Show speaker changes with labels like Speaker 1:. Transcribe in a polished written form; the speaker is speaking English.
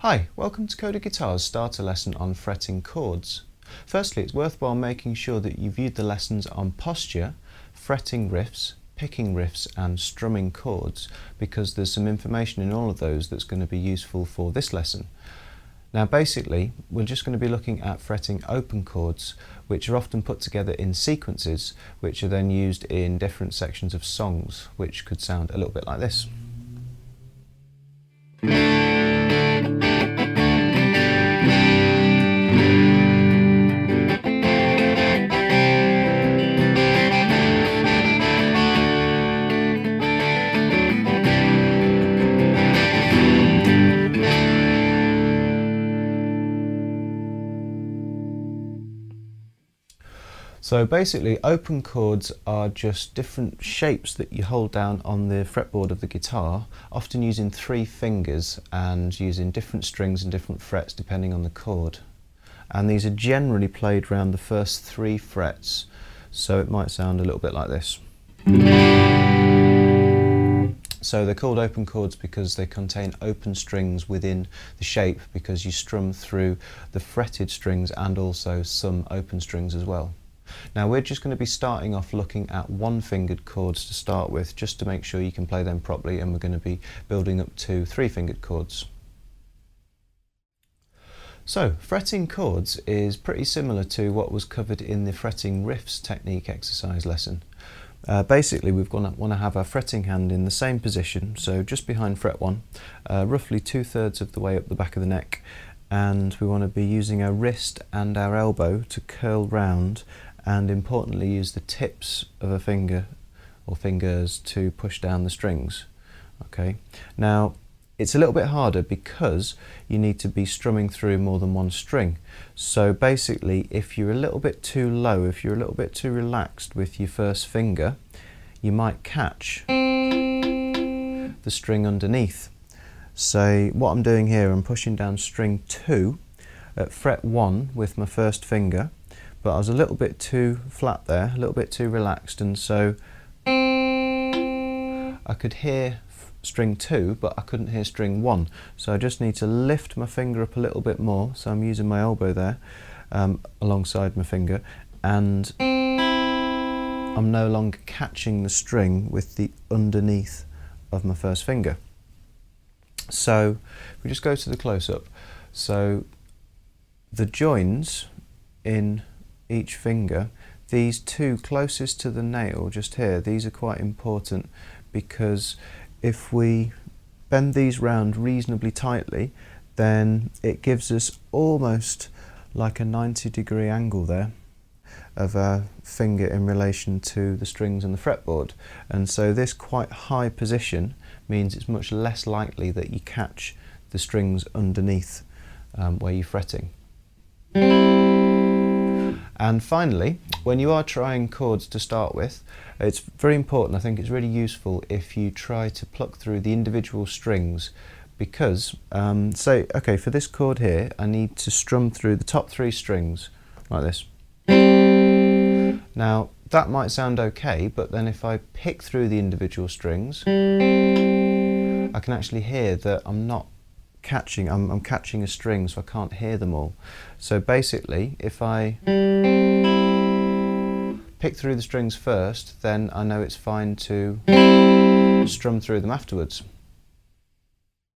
Speaker 1: Hi, welcome to Coda Guitar's starter lesson on fretting chords. Firstly, it's worthwhile making sure that you viewed the lessons on posture, fretting riffs, picking riffs and strumming chords, because there's some information in all of those that's going to be useful for this lesson. Now basically, we're just going to be looking at fretting open chords, which are often put together in sequences, which are then used in different sections of songs, which could sound a little bit like this. So basically, open chords are just different shapes that you hold down on the fretboard of the guitar, often using 3 fingers and using different strings and different frets depending on the chord. And these are generally played around the first 3 frets, so it might sound a little bit like this. So they're called open chords because they contain open strings within the shape, because you strum through the fretted strings and also some open strings as well. Now we're just going to be starting off looking at 1-fingered chords to start with, just to make sure you can play them properly, and we're going to be building up to 3-fingered chords. So to chords is pretty similar to what was covered in the fretting riffs technique exercise lesson. Basically we're going to want to have our fretting hand in the same position, so just behind fret 1, roughly 2/3 of the way up the back of the neck, and we want to be using our wrist and our elbow to curl round, and importantly use the tips of a finger or fingers to push down the strings. Okay, now it's a little bit harder because you need to be strumming through more than one string. So basically, if you're a little bit too low, if you're a little bit too relaxed with your first finger, you might catch the string underneath. So what I'm doing here, I'm pushing down string 2 at fret 1 with my first finger, but I was a little bit too flat there, a little bit too relaxed, and so I could hear string 2 but I couldn't hear string 1, so I just need to lift my finger up a little bit more, so I'm using my elbow there alongside my finger, and I'm no longer catching the string with the underneath of my first finger. So if we just go to the close-up, so the joins in each finger, these 2 closest to the nail just here, these are quite important, because if we bend these round reasonably tightly, then it gives us almost like a 90-degree angle there of our finger in relation to the strings and the fretboard, and so this quite high position means it's much less likely that you catch the strings underneath where you're fretting. And finally, when you are trying chords to start with, it's very important, I think it's really useful if you try to pluck through the individual strings, because say, okay, for this chord here I need to strum through the top 3 strings like this. Now that might sound okay, but then if I pick through the individual strings, I can actually hear that I'm not catching, I'm catching a string, so I can't hear them all. So basically, if I pick through the strings first, then I know it's fine to strum through them afterwards.